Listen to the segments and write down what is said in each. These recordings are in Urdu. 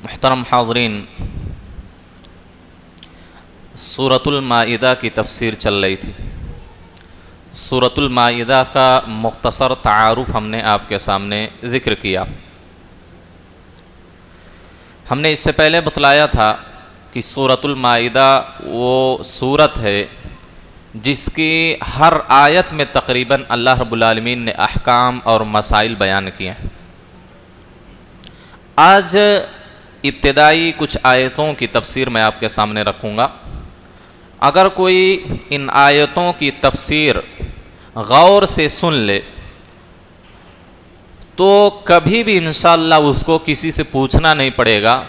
محترم حاضرین، سورۃ المائدہ کی تفسیر چل رہی تھی۔ سورۃ المائدہ کا مختصر تعارف ہم نے آپ کے سامنے ذکر کیا۔ ہم نے اس سے پہلے بتلایا تھا کہ سورۃ المائدہ وہ سورت ہے جس کی ہر آیت میں تقریباً اللہ رب العالمین نے احکام اور مسائل بیان کیے ہیں۔ آج ابتدائی کچھ آیتوں کی تفسیر میں آپ کے سامنے رکھوں گا۔ اگر کوئی ان آیتوں کی تفسیر غور سے سن لے تو کبھی بھی انشاءاللہ اس کو کسی سے پوچھنا نہیں پڑے گا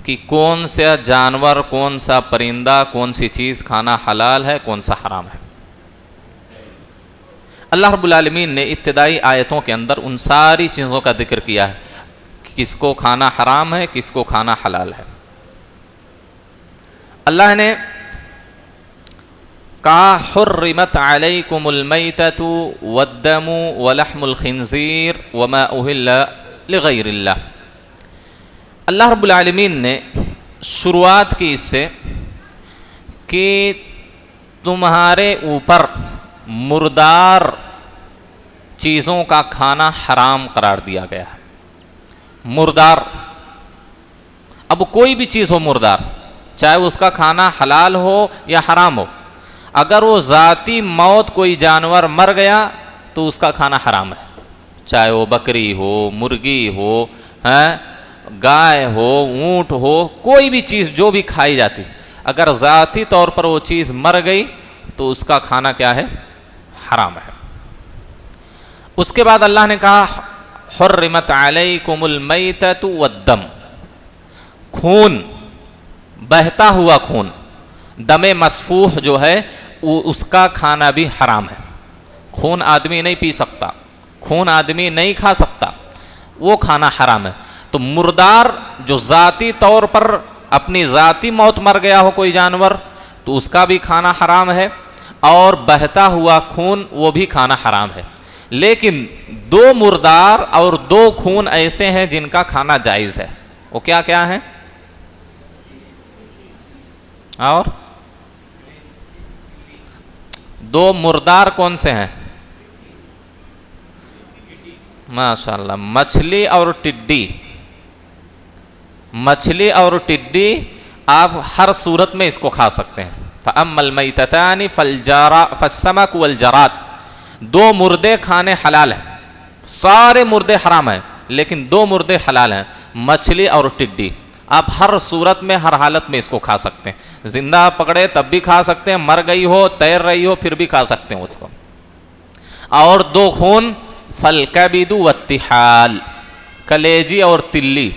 کہ کون سا جانور، کون سا پرندہ، کون سی چیز کھانا حلال ہے، کون سا حرام ہے۔ اللہ رب العالمین نے ابتدائی آیتوں کے اندر ان ساری چیزوں کا ذکر کیا ہے، کس کو کھانا حرام ہے، کس کو کھانا حلال ہے۔ اللہ نے کہا حرمت علیکم المیتۃ والدم ولحم الخنزیر وما اہل لغیر اللہ۔ اللہ رب العالمین نے شروعات کی اس سے کہ تمہارے اوپر مردار چیزوں کا کھانا حرام قرار دیا گیا ہے۔ مردار، اب کوئی بھی چیز ہو مردار، چاہے اس کا کھانا حلال ہو یا حرام ہو، اگر وہ ذاتی موت کوئی جانور مر گیا تو اس کا کھانا حرام ہے، چاہے وہ بکری ہو، مرغی ہو، گائے ہو، اونٹ ہو، کوئی بھی چیز جو بھی کھائی جاتی، اگر ذاتی طور پر وہ چیز مر گئی تو اس کا کھانا کیا ہے؟ حرام ہے۔ اس کے بعد اللہ نے کہا حرمت علیکم المیتۃ والدم، خون، بہتا ہوا خون، دم مسفوح جو ہے اس کا کھانا بھی حرام ہے۔ خون آدمی نہیں پی سکتا، خون آدمی نہیں کھا سکتا، وہ کھانا حرام ہے۔ تو مردار جو ذاتی طور پر اپنی ذاتی موت مر گیا ہو کوئی جانور تو اس کا بھی کھانا حرام ہے، اور بہتا ہوا خون وہ بھی کھانا حرام ہے۔ لیکن دو مردار اور دو خون ایسے ہیں جن کا کھانا جائز ہے، وہ کیا کیا ہیں؟ اور دو مردار کون سے ہیں؟ ماشاءاللہ، مچھلی اور ٹڈی۔ مچھلی اور ٹڈی آپ ہر صورت میں اس کو کھا سکتے ہیں۔ فَأَمَّا الْمَيْتَتَانِ فَالسَّمَكُ وَالْجَرَادُ، دو مردے کھانے حلال ہیں، سارے مردے حرام ہیں لیکن دو مردے حلال ہیں، مچھلی اور ٹڈی۔ آپ ہر صورت میں، ہر حالت میں اس کو کھا سکتے ہیں، زندہ پکڑے تب بھی کھا سکتے ہیں، مر گئی ہو، تیر رہی ہو، پھر بھی کھا سکتے ہیں اس کو۔ اور دو خون فَالْكَبِدُ وَالطِّحَالُ، کلیجی اور تلی،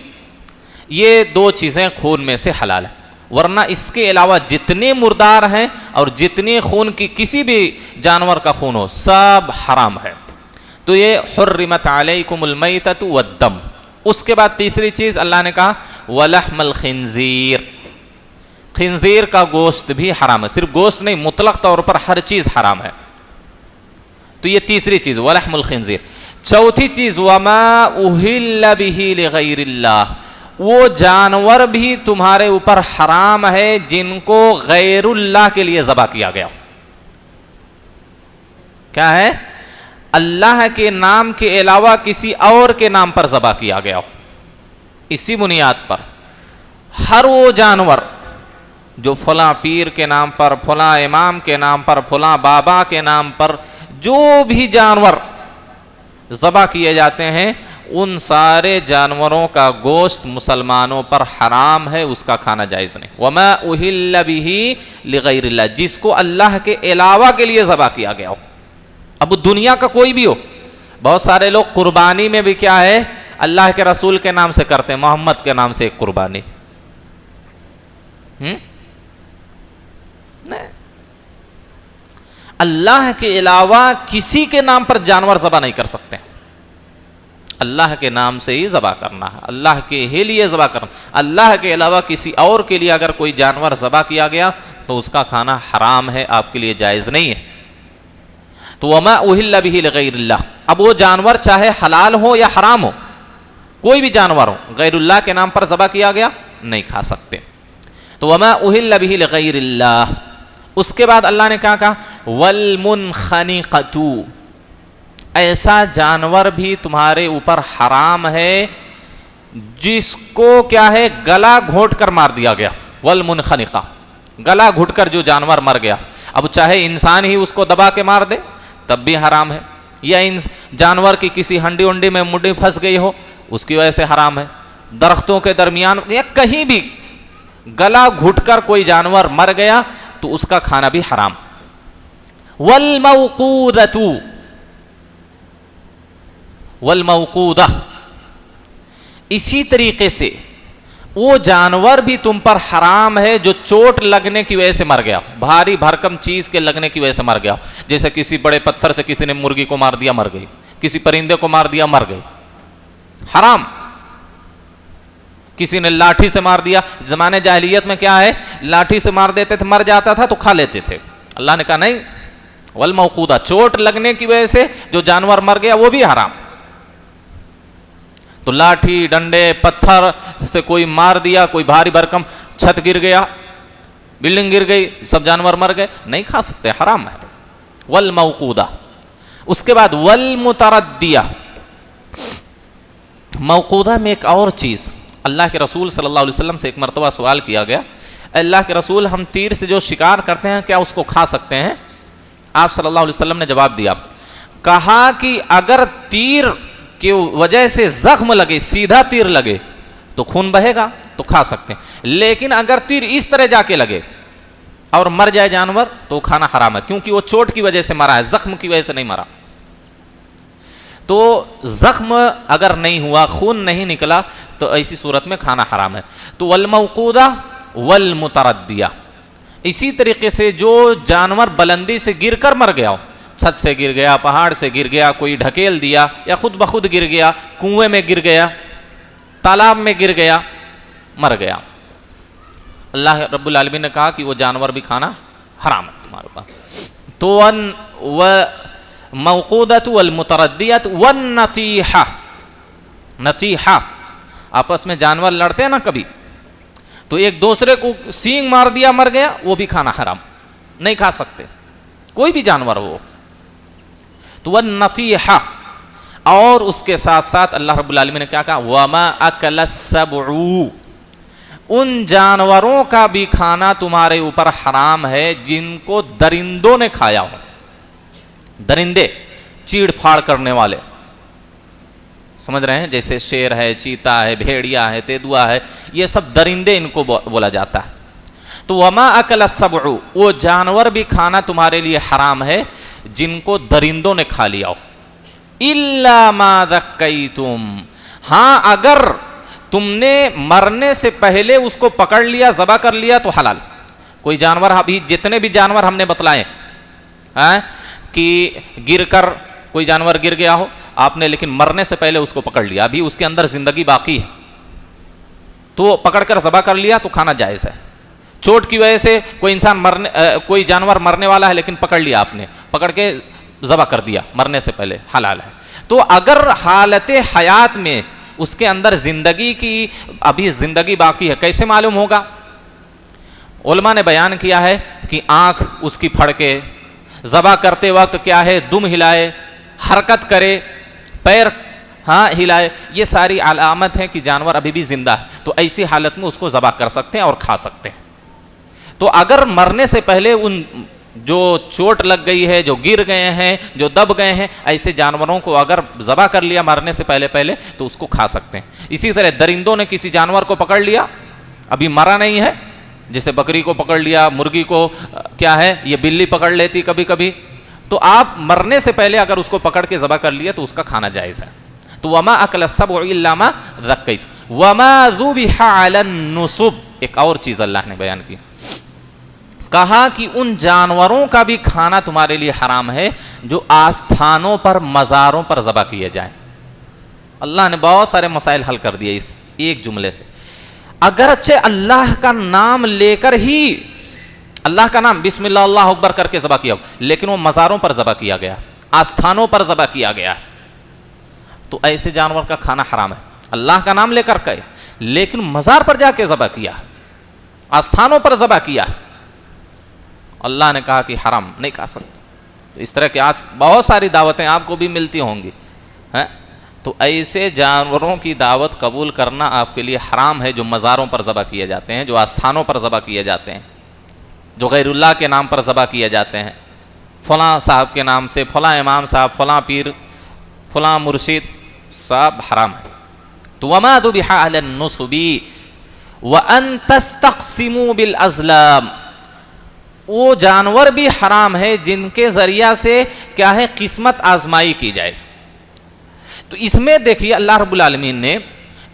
یہ دو چیزیں خون میں سے حلال ہیں، ورنہ اس کے علاوہ جتنے مردار ہیں اور جتنے خون کی کسی بھی جانور کا خون ہو سب حرام ہے۔ تو یہ حرمت علیکم المیتۃ والدم۔ اس کے بعد تیسری چیز اللہ نے کہا ولحم الخنزیر، خنزیر کا گوشت بھی حرام ہے، صرف گوشت نہیں، مطلق طور پر ہر چیز حرام ہے۔ تو یہ تیسری چیز ولحم الخنزیر۔ چوتھی چیز وما اہل بہ لغیر اللہ، وہ جانور بھی تمہارے اوپر حرام ہے جن کو غیر اللہ کے لیے ذبح کیا گیا۔ کیا ہے؟ اللہ کے نام کے علاوہ کسی اور کے نام پر ذبح کیا گیا ہو۔ اسی بنیاد پر ہر وہ جانور جو فلاں پیر کے نام پر، فلاں امام کے نام پر، فلاں بابا کے نام پر جو بھی جانور ذبح کیے جاتے ہیں، ان سارے جانوروں کا گوشت مسلمانوں پر حرام ہے، اس کا کھانا جائز نہیں۔ وما اہل بہ لغیر اللہ، جس کو اللہ کے علاوہ کے لیے ذبح کیا گیا ہو، اب دنیا کا کوئی بھی ہو۔ بہت سارے لوگ قربانی میں بھی کیا ہے؟ اللہ کے رسول کے نام سے کرتے ہیں، محمد کے نام سے ایک قربانی۔ نہیں، اللہ کے علاوہ کسی کے نام پر جانور ذبح نہیں کر سکتے، اللہ کے نام سے ہی ذبح کرنا ہے، اللہ کے ہی لیے ذبح کرنا۔ اللہ کے علاوہ کسی اور کے لیے اگر کوئی جانور ذبح کیا گیا تو اس کا کھانا حرام ہے، آپ کے لیے جائز نہیں ہے۔ تو وما اہل بہ لغیر اللہ، اب وہ جانور چاہے حلال ہو یا حرام ہو، کوئی بھی جانور ہو غیر اللہ کے نام پر ذبح کیا گیا نہیں کھا سکتے. تو وما اہل بہ لغیر اللہ. اس کے بعد اللہ نے کیا کہا؟ والمنخنقۃ، ایسا جانور بھی تمہارے اوپر حرام ہے جس کو کیا ہے گلا گھونٹ کر مار دیا گیا. والمنخنقہ، گلا گھٹ کر جو جانور مر گیا. اب چاہے انسان ہی اس کو دبا کے مار دے تب بھی حرام ہے، یا جانور کی کسی ہنڈی ونڈی میں مڈی پھنس گئی ہو اس کی وجہ سے حرام ہے. درختوں کے درمیان یا کہیں بھی گلا گھٹ کر کوئی جانور مر گیا تو اس کا کھانا بھی حرام. والموقودۃ، والموقودہ، اسی طریقے سے وہ جانور بھی تم پر حرام ہے جو چوٹ لگنے کی وجہ سے مر گیا، بھاری بھرکم چیز کے لگنے کی وجہ سے مر گیا. جیسے کسی بڑے پتھر سے کسی نے مرغی کو مار دیا مر گئی، کسی پرندے کو مار دیا مر گئی، حرام. کسی نے لاٹھی سے مار دیا، زمانے جاہلیت میں کیا ہے لاٹھی سے مار دیتے تھے، مر جاتا تھا تو کھا لیتے تھے. اللہ نے کہا نہیں، والموقودہ، چوٹ لگنے کی وجہ سے جو جانور مر گیا وہ بھی حرام. تو لاٹھی ڈنڈے پتھر سے کوئی مار دیا، کوئی بھاری بھرکم چھت گر گیا، بلڈنگ گر گئی، سب جانور مر گئے، نہیں کھا سکتے، حرام ہے. والموقودہ. اس کے بعد والمتردیہ. موقودہ میں ایک اور چیز، اللہ کے رسول صلی اللہ علیہ وسلم سے ایک مرتبہ سوال کیا گیا، اللہ کے رسول ہم تیر سے جو شکار کرتے ہیں کیا اس کو کھا سکتے ہیں؟ آپ صلی اللہ علیہ وسلم نے جواب دیا، کہا کہ اگر تیر کی وجہ سے زخم لگے، سیدھا تیر لگے تو خون بہے گا تو کھا سکتے ہیں، لیکن اگر تیر اس طرح جا کے لگے اور مر جائے جانور تو کھانا حرام ہے، کیونکہ وہ چوٹ کی وجہ سے مرا ہے، زخم کی وجہ سے نہیں مرا. تو زخم اگر نہیں ہوا، خون نہیں نکلا تو ایسی صورت میں کھانا حرام ہے. تو والموقودہ والمتردیہ. اسی طریقے سے جو جانور بلندی سے گر کر مر گیا ہو، چھت سے گر گیا، پہاڑ سے گر گیا، کوئی ڈھکیل دیا یا خود بخود گر گیا، کنویں میں گر گیا، تالاب میں گر گیا، مر گیا، اللہ رب العالمین نے کہا کہ وہ جانور بھی کھانا حرام ہے تمہارے پاس. تو موقودۃ والمتردیۃ والنطیحہ. نطیحہ، آپس میں جانور لڑتے ہیں نا کبھی، تو ایک دوسرے کو سینگ مار دیا مر گیا، وہ بھی کھانا حرام، نہیں کھا سکتے کوئی بھی جانور ہو. تو والنطیحہ. اور اس کے ساتھ ساتھ اللہ رب العالمین نے کیا کہا؟ وما اکل السبع. ان جانوروں کا بھی کھانا تمہارے اوپر حرام ہے جن کو درندوں نے کھایا ہو. درندے چیڑ پھاڑ کرنے والے، سمجھ رہے ہیں، جیسے شیر ہے، چیتا ہے، بھیڑیا ہے، تیدوا ہے، یہ سب درندے ان کو بولا جاتا ہے. تو وما اکل السبع، وہ جانور بھی کھانا تمہارے لیے حرام ہے جن کو درندوں نے کھا لیا ہو. الا ما ذکیتم، ہاں اگر تم نے مرنے سے پہلے اس کو پکڑ لیا، ذبح کر لیا تو حلال. کوئی جانور، ابھی جتنے بھی جانور ہم نے بتلائے کہ گر کر کوئی جانور گر گیا ہو آپ نے، لیکن مرنے سے پہلے اس کو پکڑ لیا، ابھی اس کے اندر زندگی باقی ہے تو پکڑ کر ذبح کر لیا تو کھانا جائز ہے. چوٹ کی وجہ سے کوئی جانور مرنے والا ہے لیکن پکڑ لیا آپ نے، پکڑ کے ذبح کر دیا مرنے سے پہلے، حلال ہے. تو اگر حالت حیات میں اس کے اندر زندگی کی ابھی زندگی باقی ہے، کیسے معلوم ہوگا؟ علماء نے بیان کیا ہے کہ آنکھ اس کی پھڑکے، ذبح کرتے وقت کیا ہے دم ہلائے، حرکت کرے، پیر ہلائے، یہ ساری علامت ہیں کہ جانور ابھی بھی زندہ ہے. تو ایسی حالت میں اس کو ذبح کر سکتے ہیں اور کھا سکتے ہیں. تو اگر مرنے سے پہلے ان جو چوٹ لگ گئی ہے، جو گر گئے ہیں، جو دب گئے ہیں، ایسے جانوروں کو اگر ذبح کر لیا مرنے سے پہلے تو اس کو کھا سکتے ہیں. اسی طرح درندوں نے کسی جانور کو پکڑ لیا، ابھی مرا نہیں ہے، جیسے بکری کو پکڑ لیا، مرغی کو کیا ہے یہ بلی پکڑ لیتی کبھی کبھی، تو آپ مرنے سے پہلے اگر اس کو پکڑ کے ذبح کر لیا تو اس کا کھانا جائز ہے. تو وما اکل السبع الا ما ذکیت وما ذبح علی النصب. ایک اور چیز اللہ نے بیان کی، کہا کہ ان جانوروں کا بھی کھانا تمہارے لیے حرام ہے جو آستھانوں پر، مزاروں پر ذبح کیے جائیں. اللہ نے بہت سارے مسائل حل کر دیے اس ایک جملے سے. اگرچہ اللہ کا نام لے کر ہی، اللہ کا نام بسم اللہ اللہ اکبر کر کے ذبح کیا، لیکن وہ مزاروں پر ذبح کیا گیا، آستھانوں پر ذبح کیا گیا، تو ایسے جانور کا کھانا حرام ہے. اللہ کا نام لے کر گئے، لیکن مزار پر جا کے ذبح کیا، آستھانوں پر ذبح کیا، اللہ نے کہا کہ حرام نہیں کھا سکتے۔ تو اس طرح کے آج بہت ساری دعوتیں آپ کو بھی ملتی ہوں گی، تو ایسے جانوروں کی دعوت قبول کرنا آپ کے لیے حرام ہے جو مزاروں پر ذبح کیے جاتے ہیں، جو آستھانوں پر ذبح کیے جاتے ہیں، جو غیر اللہ کے نام پر ذبح کیے جاتے ہیں، فلاں صاحب کے نام سے، فلاں امام صاحب، فلاں پیر، فلاں مرشد، سب حرام ہے۔ تو وما ذبح علی النصب وان تستقسموا بالازلام، وہ جانور بھی حرام ہے جن کے ذریعہ سے کیا ہے قسمت آزمائی کی جائے۔ تو اس میں دیکھیے اللہ رب العالمین نے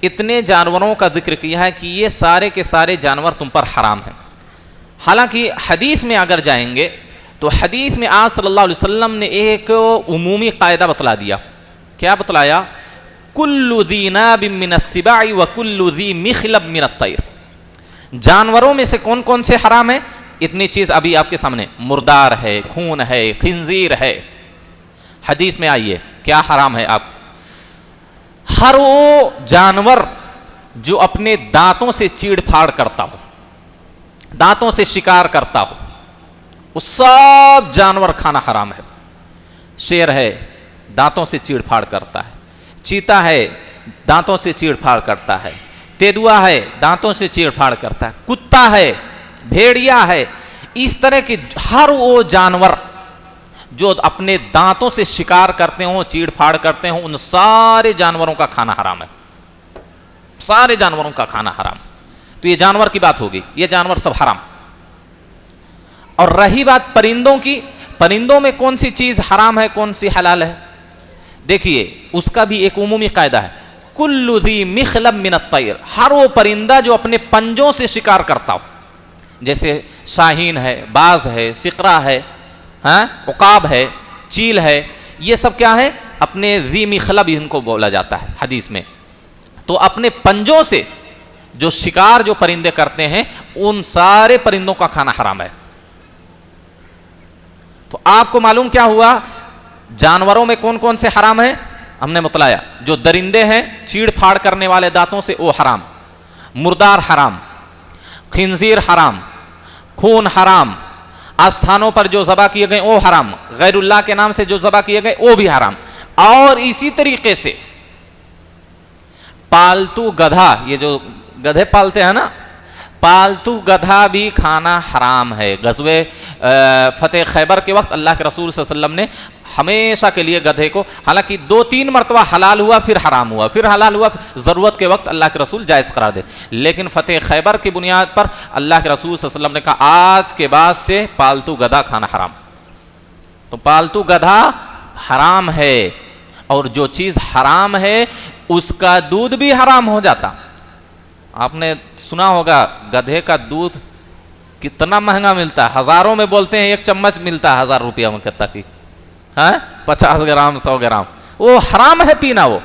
اتنے جانوروں کا ذکر کیا ہے کہ یہ سارے کے سارے جانور تم پر حرام ہیں۔ حالانکہ حدیث میں اگر جائیں گے تو حدیث میں آپ صلی اللہ علیہ وسلم نے ایک عمومی قاعدہ بتلا دیا۔ کیا بتلایا؟ کل ذی ناب من السباع وکل ذی مخلب من الطیر، جانوروں میں سے کون کون سے حرام ہیں؟ اتنی چیز ابھی آپ کے سامنے، مردار ہے، خون ہے، خنزیر ہے۔ حدیث میں آئیے کیا حرام ہے؟ آپ ہر وہ جانور جو اپنے دانتوں سے چیڑ پھاڑ کرتا ہو، دانتوں سے شکار کرتا ہو، وہ سب جانور کھانا حرام ہے۔ شیر ہے، دانتوں سے چیڑ پھاڑ کرتا ہے، چیتا ہے، دانتوں سے چیڑ پھاڑ کرتا ہے، تیدوا ہے، دانتوں سے چیڑ پھاڑ کرتا ہے، کتا ہے، بھیڑیا ہے، اس طرح کے ہر وہ جانور جو اپنے دانتوں سے شکار کرتے ہوں، چیڑ پھاڑ کرتے ہوں، ان سارے جانوروں کا کھانا حرام ہے، سارے جانوروں کا کھانا حرام۔ تو یہ جانور کی بات ہوگی، یہ جانور سب حرام۔ اور رہی بات پرندوں کی، پرندوں میں کون سی چیز حرام ہے، کون سی حلال ہے؟ دیکھیے اس کا بھی ایک عمومی قاعدہ ہے، کل ذی مخلب من الطیر، ہر وہ پرندہ جو اپنے پنجوں سے شکار کرتا ہو، جیسے شاہین ہے، باز ہے، سقرا ہے، عقاب ہے، چیل ہے، یہ سب کیا ہے؟ اپنے ذی مخلب ان کو بولا جاتا ہے حدیث میں۔ تو اپنے پنجوں سے جو شکار جو پرندے کرتے ہیں ان سارے پرندوں کا کھانا حرام ہے۔ تو آپ کو معلوم کیا ہوا جانوروں میں کون کون سے حرام ہیں؟ ہم نے بتلایا، جو درندے ہیں چیڑ پھاڑ کرنے والے دانتوں سے وہ حرام، مردار حرام، خنزیر حرام، خون حرام، آستھانوں پر جو ذبح کیے گئے وہ حرام، غیر اللہ کے نام سے جو ذبح کیے گئے وہ بھی حرام۔ اور اسی طریقے سے پالتو گدھا، یہ جو گدھے پالتے ہیں نا، پالتو گدھا بھی کھانا حرام ہے۔ غزوہ فتح خیبر کے وقت اللہ کے رسول صلی اللہ علیہ وسلم نے ہمیشہ کے لیے گدھے کو، حالانکہ 2-3 مرتبہ حلال ہوا پھر حرام ہوا، پھر حلال ہوا، ضرورت کے وقت اللہ کے رسول جائز قرار دے، لیکن فتح خیبر کی بنیاد پر اللہ کے رسول صلی اللہ علیہ وسلم نے کہا آج کے بعد سے پالتو گدھا کھانا حرام۔ تو پالتو گدھا حرام ہے، اور جو چیز حرام ہے اس کا دودھ بھی حرام ہو جاتا۔ آپ نے سنا ہوگا گدھے کا دودھ کتنا مہنگا ملتا ہے، ہزاروں میں بولتے ہیں، 1 چمچ ملتا ہے 1000 روپیہ میں تک کی، 50 گرام 100 گرام، وہ حرام ہے پینا۔ وہ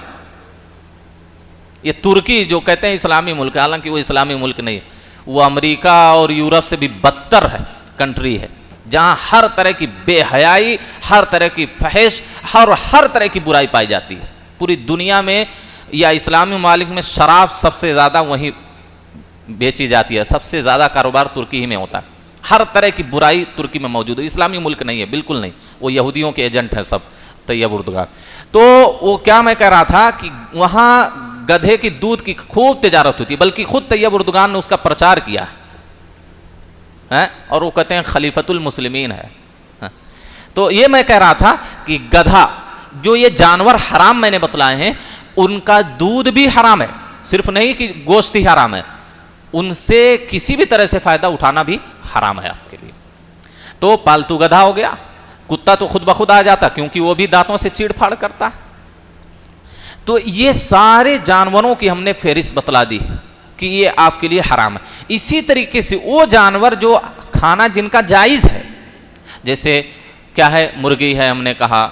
یہ ترکی جو کہتے ہیں اسلامی ملک ہے، حالانکہ وہ اسلامی ملک نہیں، وہ امریکہ اور یورپ سے بھی بدتر ہے کنٹری ہے، جہاں ہر طرح کی بے حیائی، ہر طرح کی فحش، ہر طرح کی برائی پائی جاتی ہے۔ پوری دنیا میں یا اسلامی ممالک میں شراب سب سے زیادہ وہیں بیچی جاتی ہے، سب سے زیادہ کاروبار ترکی ہی میں ہوتا ہے، ہر طرح کی برائی ترکی میں موجود ہے۔ اسلامی ملک نہیں ہے، بالکل نہیں، وہ یہودیوں کے ایجنٹ ہیں سب، طیب اردگان۔ تو وہ کیا میں کہہ رہا تھا کہ وہاں گدھے کی دودھ کی خوب تجارت ہوتی ہے، بلکہ خود طیب اردگان نے اس کا پرچار کیا ہے، اور وہ کہتے ہیں خلیفۃ المسلمین ہے۔ تو یہ میں کہہ رہا تھا کہ گدھا، جو یہ جانور حرام میں نے بتلائے ہیں، ان کا دودھ بھی حرام ہے، صرف نہیں کہ گوشت ہی حرام ہے، ان سے کسی بھی طرح سے فائدہ اٹھانا بھی حرام ہے آپ کے لیے۔ تو پالتو گدھا ہو گیا، کتا تو خود بخود آ جاتا کیونکہ وہ بھی دانتوں سے چیڑ پھاڑ کرتا ہے۔ تو یہ سارے جانوروں کی ہم نے فہرست بتلا دی کہ یہ آپ کے لیے حرام ہے۔ اسی طریقے سے وہ جانور جو کھانا جن کا جائز ہے، جیسے کیا ہے، مرغی ہے، ہم نے کہا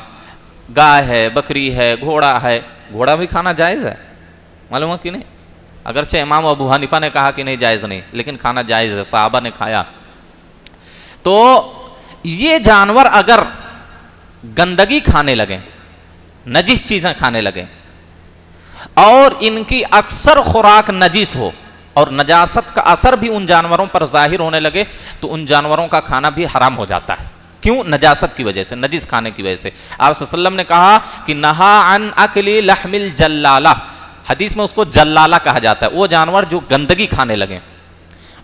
گائے ہے، بکری ہے، گھوڑا ہے، گھوڑا بھی کھانا جائز ہے، معلوم ہے کہ نہیں؟ اگرچہ امام ابو حنیفہ نے کہا کہ نہیں جائز نہیں، لیکن کھانا جائز ہے، صحابہ نے کھایا۔ تو یہ جانور اگر گندگی کھانے لگیں، نجس چیزیں کھانے لگیں، اور ان کی اکثر خوراک نجس ہو اور نجاست کا اثر بھی ان جانوروں پر ظاہر ہونے لگے تو ان جانوروں کا کھانا بھی حرام ہو جاتا ہے. کیوں؟ نجاست کی وجہ سے، نجس کھانے کی وجہ سے. آپ صلی اللہ علیہ وسلم نے کہا کہ نہا عن اکل لحم الجلالہ، حدیث میں اس کو جلالہ کہا جاتا ہے، وہ جانور جو گندگی کھانے لگے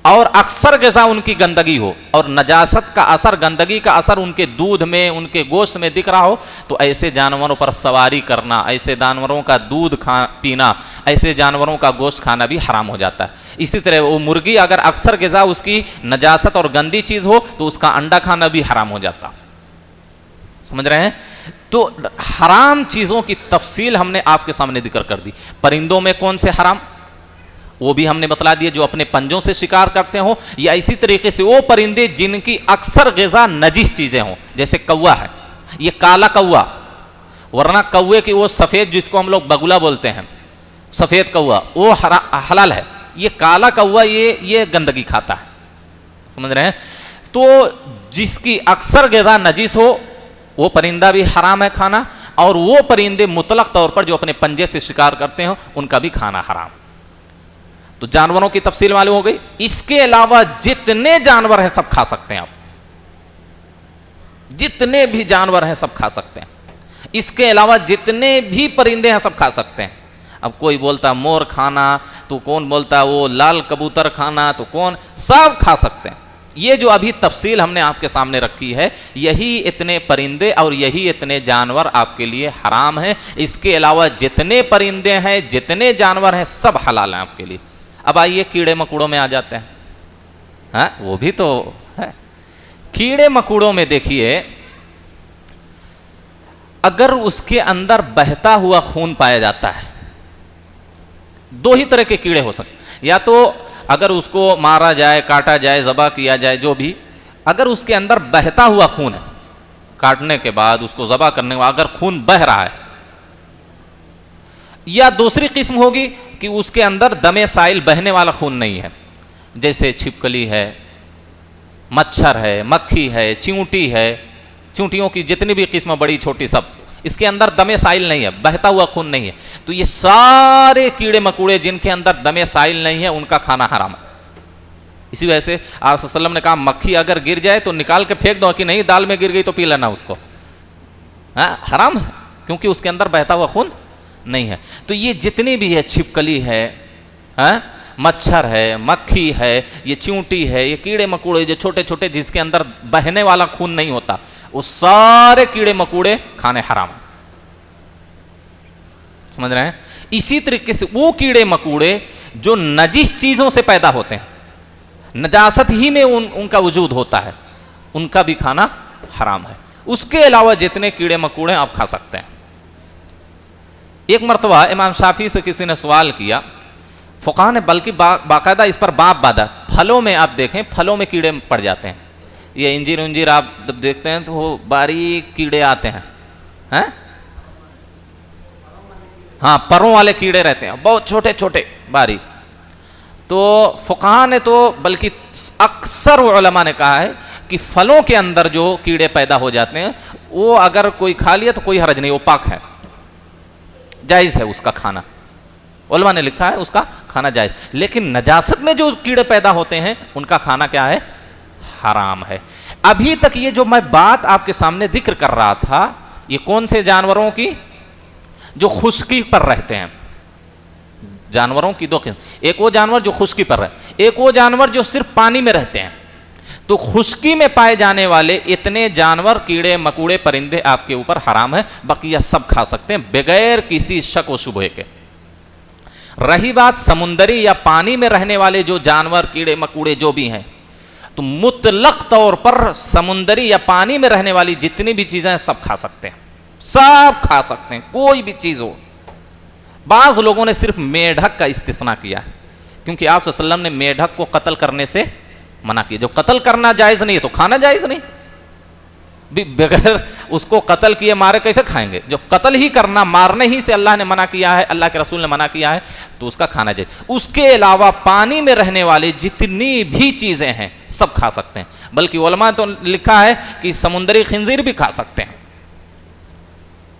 اور اکثر غذا ان کی گندگی ہو اور نجاست کا اثر، گندگی کا اثر ان کے دودھ میں، ان کے گوشت میں دکھ رہا ہو، تو ایسے جانوروں پر سواری کرنا، ایسے جانوروں کا دودھ پینا، ایسے جانوروں کا گوشت کھانا بھی حرام ہو جاتا ہے. اسی طرح وہ مرغی اگر اکثر غذا اس کی نجاست اور گندی چیز ہو تو اس کا انڈا کھانا بھی حرام ہو جاتا. سمجھ رہے ہیں؟ تو حرام چیزوں کی تفصیل ہم نے آپ کے سامنے ذکر کر دی. پرندوں میں کون سے حرام، وہ بھی ہم نے بتلا دیا، جو اپنے پنجوں سے شکار کرتے ہوں، یا اسی طریقے سے وہ پرندے جن کی اکثر غذا نجس چیزیں ہوں، جیسے کوا ہے، یہ کالا کوا، ورنہ کوے کی وہ سفید جس کو ہم لوگ بگلا بولتے ہیں، سفید کوا وہ حلال ہے. یہ کالا کوا یہ گندگی کھاتا ہے. سمجھ رہے ہیں؟ تو جس کی اکثر غذا نجس ہو وہ پرندہ بھی حرام ہے کھانا، اور وہ پرندے مطلق طور پر جو اپنے پنجے سے شکار کرتے ہیں ان کا بھی کھانا حرام. تو جانوروں کی تفصیل معلوم ہو گئی. اس کے علاوہ جتنے جانور ہیں سب کھا سکتے ہیں آپ، جتنے بھی جانور ہیں سب کھا سکتے ہیں. اس کے علاوہ جتنے بھی پرندے ہیں سب کھا سکتے ہیں. اب کوئی بولتا مور کھانا، تو کون بولتا وہ لال کبوتر کھانا، تو کون، سب کھا سکتے ہیں. یہ جو ابھی تفصیل ہم نے آپ کے سامنے رکھی ہے، یہی اتنے پرندے اور یہی اتنے جانور آپ کے لیے حرام ہیں. اس کے علاوہ جتنے پرندے ہیں، جتنے جانور ہیں، سب حلال ہیں آپ کے لیے. اب آئیے کیڑے مکوڑوں میں آ جاتے ہیں. ہاں وہ بھی تو ہے. کیڑے مکوڑوں میں دیکھیے، اگر اس کے اندر بہتا ہوا خون پایا جاتا ہے، دو ہی طرح کے کیڑے ہو سکتے. یا تو اگر اس کو مارا جائے، کاٹا جائے، ذبح کیا جائے، جو بھی، اگر اس کے اندر بہتا ہوا خون ہے، کاٹنے کے بعد اس کو ذبح کرنے کے بعد اگر خون بہ رہا ہے، یا دوسری قسم ہوگی کہ اس کے اندر دم سائل بہنے والا خون نہیں ہے، جیسے چھپکلی ہے، مچھر ہے، مکھی ہے، چیونٹی ہے، چیونٹیوں کی جتنی بھی قسم بڑی چھوٹی سب، اس کے اندر دم سائل نہیں ہے، بہتا ہوا خون نہیں ہے. تو یہ سارے کیڑے مکوڑے جن کے اندر دم سائل نہیں ہے ان کا کھانا حرام ہے. اسی وجہ سے آپ صلی اللہ علیہ وسلم نے کہا مکھی اگر گر جائے تو نکال کے پھینک دو، کہ نہیں دال میں گر گئی تو پی لینا اس کو. حرام ہے کیونکہ اس کے اندر بہتا ہوا خون نہیں ہے. تو یہ جتنی بھی ہے، چھپکلی ہے، مچھر ہے، مکھی ہے، یہ چیونٹی ہے، یہ کیڑے مکوڑے جو چھوٹے چھوٹے جس کے اندر بہنے والا خون نہیں ہوتا، وہ سارے کیڑے مکوڑے کھانے حرام ہیں. سمجھ رہے ہیں؟ اسی طریقے سے وہ کیڑے مکوڑے جو نجس چیزوں سے پیدا ہوتے ہیں، نجاست ہی میں ان کا وجود ہوتا ہے، ان کا بھی کھانا حرام ہے. اس کے علاوہ جتنے کیڑے مکوڑے آپ کھا سکتے ہیں. ایک مرتبہ امام شافعی سے کسی نے سوال کیا، فقہاء نے بلکہ باقاعدہ اس پر باب باندھا. پھلوں میں آپ دیکھیں، پھلوں میں کیڑے پڑ جاتے ہیں. یہ انجیر آپ دیکھتے ہیں تو وہ باریک کیڑے آتے ہیں، ہاں پروں والے کیڑے رہتے ہیں، بہت چھوٹے چھوٹے باریک. تو فقہاء نے تو بلکہ اکثر علماء نے کہا ہے کہ پھلوں کے اندر جو کیڑے پیدا ہو جاتے ہیں وہ اگر کوئی کھا لیا تو کوئی حرج نہیں، وہ پاک ہے، جائز ہے اس کا کھانا. علماء نے لکھا ہے اس کا کھانا جائز. لیکن نجاست میں جو کیڑے پیدا ہوتے ہیں ان کا کھانا کیا ہے؟ حرام ہے. ابھی تک یہ جو میں بات آپ کے سامنے ذکر کر رہا تھا، یہ کون سے جانوروں کی؟ جو خشکی پر رہتے ہیں. جانوروں کی دو قسم، ایک وہ جانور جو خشکی پر رہتے، ایک وہ جانور جو صرف پانی میں رہتے ہیں. تو خشکی میں پائے جانے والے اتنے جانور، کیڑے مکوڑے، پرندے آپ کے اوپر حرام ہے. بقیہ سب کھا سکتے ہیں بغیر کسی شک و شبہے کے. رہی بات سمندری یا پانی میں رہنے والے جو جانور، کیڑے مکوڑے جو بھی ہیں، تو مطلق طور پر سمندری یا پانی میں رہنے والی جتنی بھی چیزیں ہیں سب کھا سکتے ہیں، سب کھا سکتے ہیں، کوئی بھی چیز ہو. بعض لوگوں نے صرف میڈک کا استثناء کیا ہے، کیونکہ آپ صلی اللہ علیہ وسلم نے میڈک کو قتل کرنے سے منع کیا. جو قتل کرنا جائز نہیں ہے تو کھانا جائز نہیں. بغیر اس کو قتل کیے مارے کیسے کھائیں گے؟ جو قتل ہی کرنا، مارنے ہی سے اللہ نے منع کیا ہے، اللہ کے رسول نے منع کیا ہے، تو اس کا کھانا جائز. اس کے علاوہ پانی میں رہنے والے جتنی بھی چیزیں ہیں سب کھا سکتے ہیں. بلکہ علماء تو لکھا ہے کہ سمندری خنزیر بھی کھا سکتے ہیں.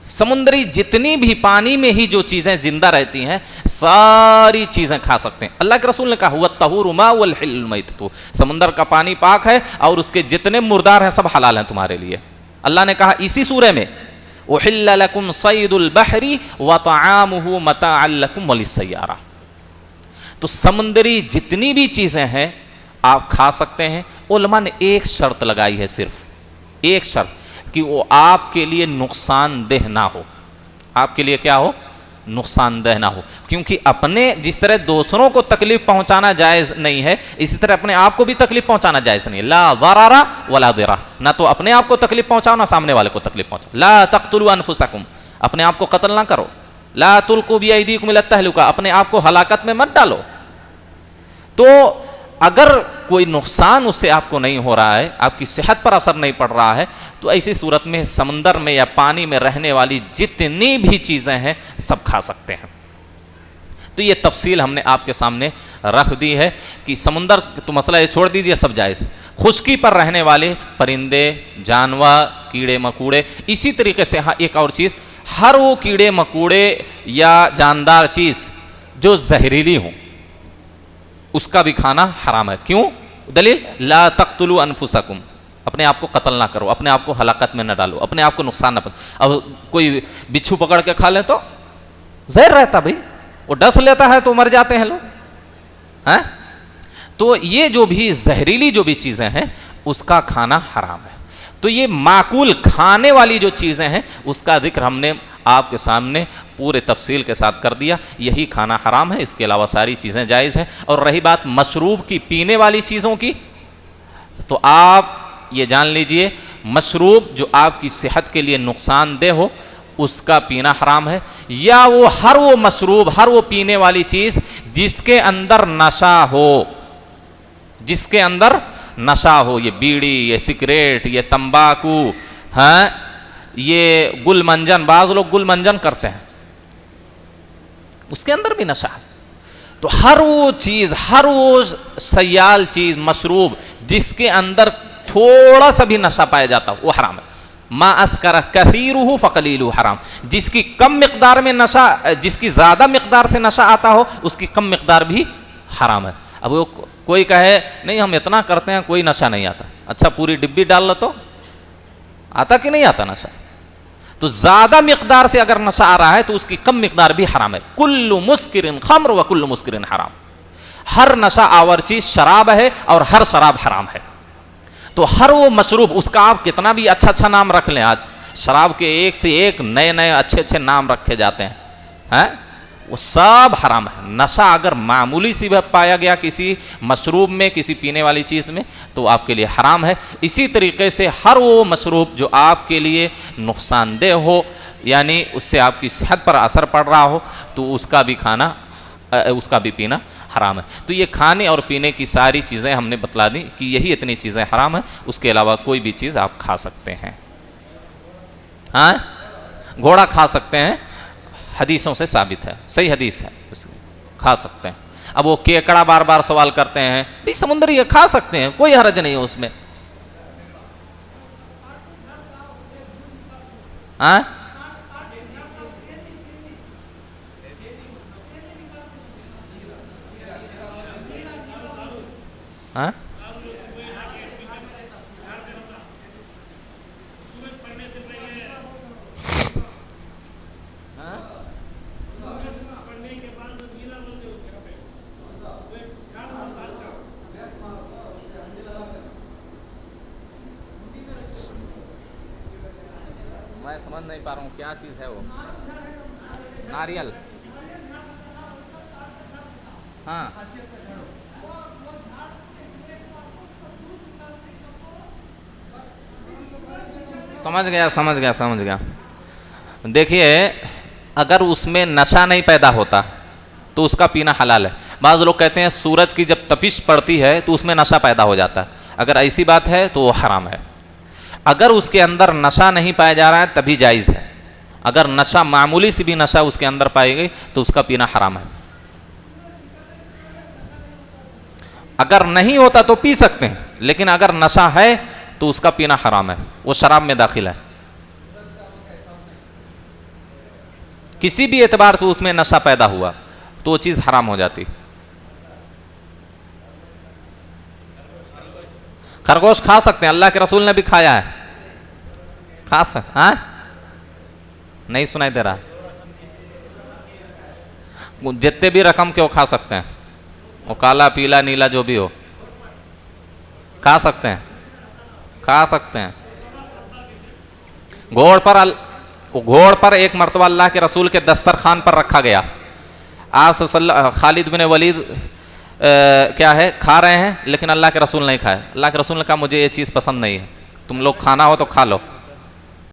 سمندری جتنی بھی پانی میں ہی جو چیزیں زندہ رہتی ہیں ساری چیزیں کھا سکتے ہیں. اللہ کے رسول نے کہا ہوا الطہور ماء والحل المیتۃ، سمندر کا پانی پاک ہے اور اس کے جتنے مردار ہیں سب حلال ہیں تمہارے لیے. اللہ نے کہا اسی سورہ میں احل لکم صید البحر وطعامہ متاعا لکم وللسیارہ. تو سمندری جتنی بھی چیزیں ہیں آپ کھا سکتے ہیں. علماء نے ایک شرط لگائی ہے، صرف ایک شرط، کہ وہ آپ کے لیے نقصان دہ نہ ہو. آپ کے لیے کیا ہو؟ نقصان دہ نہ ہو. کیونکہ اپنے جس طرح دوسروں کو تکلیف پہنچانا جائز نہیں ہے، اسی طرح اپنے آپ کو بھی تکلیف پہنچانا جائز نہیں ہے. لا ضرر ولا ضرار، نہ تو اپنے آپ کو تکلیف پہنچاؤ نہ سامنے والے کو تکلیف پہنچاؤ. لا تقتلوا انفسکم، اپنے آپ کو قتل نہ کرو. لا تلقوا بایدیکم الی التہلکہ، اپنے آپ کو ہلاکت میں مت ڈالو. تو اگر کوئی نقصان اس سے آپ کو نہیں ہو رہا ہے، آپ کی صحت پر اثر نہیں پڑ رہا ہے، تو ایسی صورت میں سمندر میں یا پانی میں رہنے والی جتنی بھی چیزیں ہیں سب کھا سکتے ہیں. تو یہ تفصیل ہم نے آپ کے سامنے رکھ دی ہے کہ سمندر تو مسئلہ یہ چھوڑ دیجیے، سب جائز. خشکی پر رہنے والے پرندے، جانور، کیڑے مکوڑے. اسی طریقے سے ہاں ایک اور چیز، ہر وہ کیڑے مکوڑے یا جاندار چیز جو زہریلی ہوں اس کا بھی کھانا حرام ہے. کیوں؟ دلیل لا تقتلوا انفسکم، اپنے آپ کو قتل نہ کرو، اپنے آپ کو ہلاکت میں نہ ڈالو، اپنے آپ کو نقصان نہ اب کوئی بچھو پکڑ کے کھا لیں تو زہر رہتا بھائی، وہ ڈس لیتا ہے تو مر جاتے ہیں لوگ. تو یہ جو بھی زہریلی جو بھی چیزیں ہیں اس کا کھانا حرام ہے. تو یہ معقول کھانے والی جو چیزیں ہیں اس کا ذکر ہم نے آپ کے سامنے پورے تفصیل کے ساتھ کر دیا. یہی کھانا حرام ہے، اس کے علاوہ ساری چیزیں جائز ہیں. اور رہی بات مشروب کی، پینے والی چیزوں کی، تو آپ یہ جان لیجئے مشروب جو آپ کی صحت کے لیے نقصان دہ ہو اس کا پینا حرام ہے، یا وہ ہر وہ مشروب، ہر وہ پینے والی چیز جس کے اندر نشہ ہو، جس کے اندر نشہ ہو. یہ بیڑی، یہ سگریٹ، یہ تمباکو، یہ گل منجن، بعض لوگ گل منجن کرتے ہیں، اس کے اندر بھی نشہ ہے. تو ہر وہ چیز، ہر وہ سیال چیز، مشروب جس کے اندر تھوڑا سا بھی نشہ پایا جاتا وہ حرام ہے. ما اسکر کثیرہ فقلیلہ حرام، جس کی کم مقدار میں نشہ، جس کی زیادہ مقدار سے نشہ آتا ہو اس کی کم مقدار بھی حرام ہے. اب وہ کوئی کہے نہیں ہم اتنا کرتے ہیں کوئی نشہ نہیں آتا، اچھا پوری ڈبی ڈال لو تو آتا کہ نہیں آتا نشہ؟ تو زیادہ مقدار سے اگر نشہ آ رہا ہے تو اس کی کم مقدار بھی حرام ہے. کل مسکر خمر و کل مسکر حرام، ہر نشہ آور چیز شراب ہے اور ہر شراب حرام ہے. تو ہر وہ مشروب، اس کا آپ کتنا بھی اچھا اچھا نام رکھ لیں، آج شراب کے ایک سے ایک نئے نئے اچھے اچھے نام رکھے جاتے ہیں، وہ سب حرام ہے. نشہ اگر معمولی سی بھی پایا گیا کسی مشروب میں، کسی پینے والی چیز میں، تو آپ کے لیے حرام ہے. اسی طریقے سے ہر وہ مشروب جو آپ کے لیے نقصان دہ ہو، یعنی اس سے آپ کی صحت پر اثر پڑ رہا ہو، تو اس کا بھی کھانا، اس کا بھی پینا حرام ہے. تو یہ کھانے اور پینے کی ساری چیزیں ہم نے بتلا دی کہ یہی اتنی چیزیں حرام ہیں، اس کے علاوہ کوئی بھی چیز آپ کھا سکتے ہیں. گھوڑا کھا سکتے ہیں، حدیثوں سے ثابت ہے، صحیح حدیث ہے، کھا سکتے ہیں. اب وہ کیکڑا بار بار سوال کرتے ہیں، بھی سمندری ہے کھا سکتے ہیں، کوئی حرج نہیں ہے اس میں. میں سمجھ نہیں پا رہا ہوں کیا چیز ہے وہ. ناریل، ہاں سمجھ گیا. دیکھیے اگر اس میں نشہ نہیں پیدا ہوتا تو اس کا پینا حلال ہے. بعض لوگ کہتے ہیں سورج کی جب تپش پڑتی ہے تو اس میں نشہ پیدا ہو جاتا ہے، اگر ایسی بات ہے تو وہ حرام ہے. اگر اس کے اندر نشہ نہیں پایا جا رہا ہے تبھی جائز ہے. اگر نشہ، معمولی سی بھی نشہ اس کے اندر پائی گئی تو اس کا پینا حرام ہے. اگر نہیں ہوتا تو پی سکتے ہیں، لیکن اگر نشہ ہے تو اس کا پینا حرام ہے، وہ شراب میں داخل ہے. کسی بھی اعتبار سے اس میں نشہ پیدا ہوا تو وہ چیز حرام ہو جاتی. خرگوش کھا سکتے ہیں, اللہ کے رسول نے بھی کھایا ہے. کھا سکتے, ہاں نہیں سنائی دے رہا, جتنے بھی رقم کے وہ کھا سکتے ہیں, وہ کالا پیلا نیلا جو بھی ہو کھا سکتے ہیں, کھا سکتے ہیں. گھوڑ پر ایک مرتبہ اللہ کے رسول کے دسترخوان پر رکھا گیا. آپ خالد بن ولید کیا ہے کھا رہے ہیں, لیکن اللہ کے رسول نہیں کھائے. اللہ کے رسول نے کہا مجھے یہ چیز پسند نہیں ہے, تم لوگ کھانا ہو تو کھا لو.